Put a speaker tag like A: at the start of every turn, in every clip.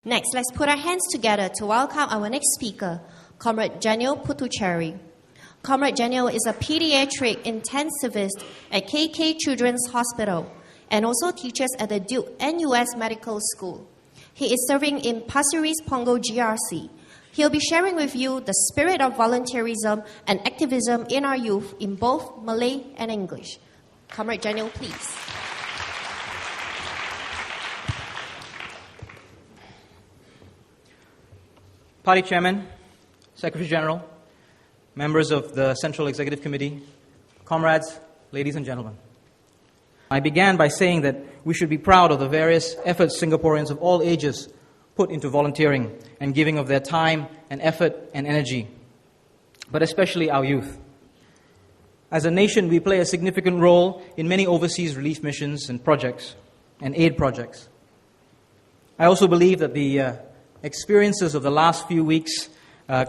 A: Next, let's put our hands together to welcome our next speaker, Comrade Janil Puthucheary. Comrade Janil is a pediatric intensivist at KK Children's Hospital and also teaches at the Duke NUS Medical School. He is serving in Pasir Ris, Punggol GRC. He'll be sharing with you the spirit of volunteerism and activism in our youth in both Malay and English. Comrade Janil, please.
B: Party Chairman, Secretary General, members of the Central Executive Committee, comrades, ladies and gentlemen. I began by saying that we should be proud of the various efforts Singaporeans of all ages put into volunteering and giving of their time and effort and energy, but especially our youth. As a nation, we play a significant role in many overseas relief missions and projects and aid projects. I also believe that the experiences of the last few weeks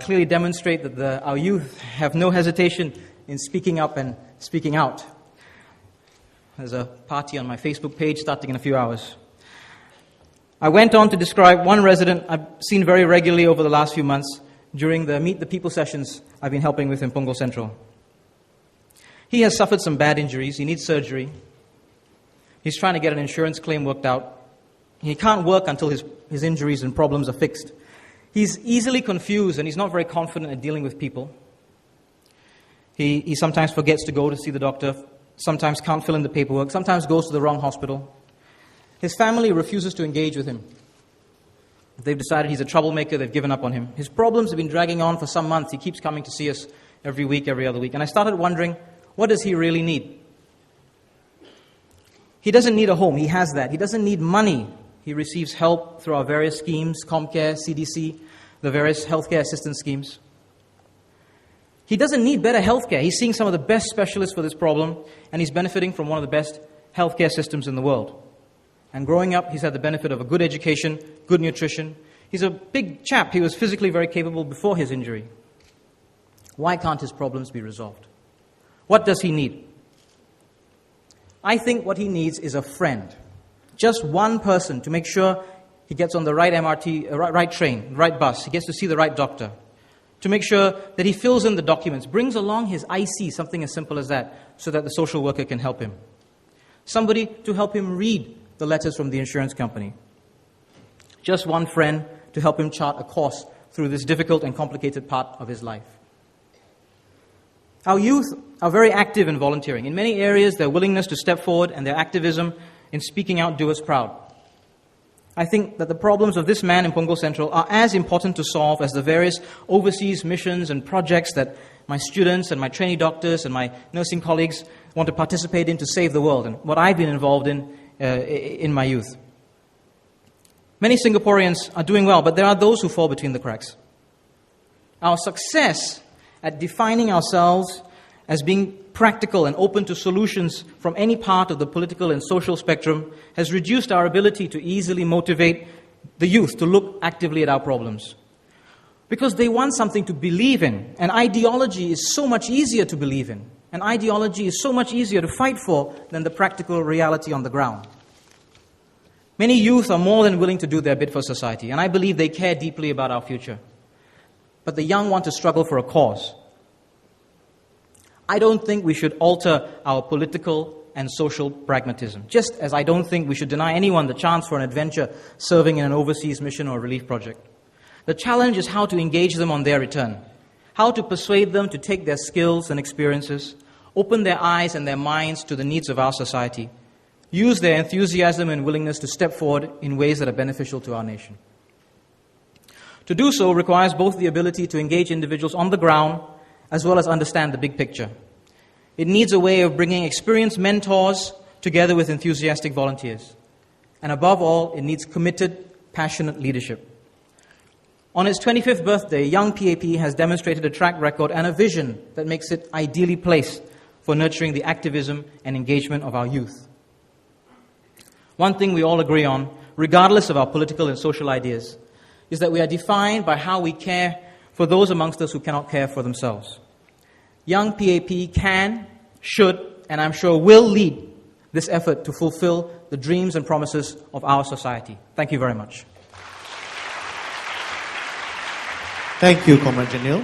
B: clearly demonstrate that our youth have no hesitation in speaking up and speaking out. There's a party on my Facebook page starting in a few hours. I went on to describe one resident I've seen very regularly over the last few months during the Meet the People sessions I've been helping with in Punggol Central. He has suffered some bad injuries. He needs surgery. He's trying to get an insurance claim worked out. He can't work until his injuries and problems are fixed. He's easily confused and he's not very confident at dealing with people. He sometimes forgets to go to see the doctor, sometimes can't fill in the paperwork, sometimes goes to the wrong hospital. His family refuses to engage with him. They've decided he's a troublemaker, they've given up on him. His problems have been dragging on for some months. He keeps coming to see us every week, every other week. And I started wondering, what does he really need? He doesn't need a home, he has that. He doesn't need money. He receives help through our various schemes, ComCare, CDC, the various healthcare assistance schemes. He doesn't need better healthcare. He's seeing some of the best specialists for this problem, and he's benefiting from one of the best healthcare systems in the world. And growing up, he's had the benefit of a good education, good nutrition. He's a big chap. He was physically very capable before his injury. Why can't his problems be resolved? What does he need? I think what he needs is a friend. Just one person to make sure he gets on the right MRT, right train, right bus. He gets to see the right doctor. To make sure that he fills in the documents, brings along his IC, something as simple as that, so that the social worker can help him. Somebody to help him read the letters from the insurance company. Just one friend to help him chart a course through this difficult and complicated part of his life. Our youth are very active in volunteering. In many areas, their willingness to step forward and their activism in speaking out do us proud. I think that the problems of this man in Punggol Central are as important to solve as the various overseas missions and projects that my students and my trainee doctors and my nursing colleagues want to participate in to save the world, and what I've been involved in my youth. Many Singaporeans are doing well, but there are those who fall between the cracks. Our success at defining ourselves as being practical and open to solutions from any part of the political and social spectrum has reduced our ability to easily motivate the youth to look actively at our problems. Because they want something to believe in. An ideology is so much easier to believe in. An ideology is so much easier to fight for than the practical reality on the ground. Many youth are more than willing to do their bit for society, and I believe they care deeply about our future. But the young want to struggle for a cause. I don't think we should alter our political and social pragmatism, just as I don't think we should deny anyone the chance for an adventure serving in an overseas mission or relief project. The challenge is how to engage them on their return, how to persuade them to take their skills and experiences, open their eyes and their minds to the needs of our society, use their enthusiasm and willingness to step forward in ways that are beneficial to our nation. To do so requires both the ability to engage individuals on the ground as well as understand the big picture. It needs a way of bringing experienced mentors together with enthusiastic volunteers. And above all, it needs committed, passionate leadership. On its 25th birthday, Young PAP has demonstrated a track record and a vision that makes it ideally placed for nurturing the activism and engagement of our youth. One thing we all agree on, regardless of our political and social ideas, is that we are defined by how we care for those amongst us who cannot care for themselves. Young PAP can, should, and I'm sure will lead this effort to fulfill the dreams and promises of our society. Thank you very much.
C: Thank you, Comrade Janil.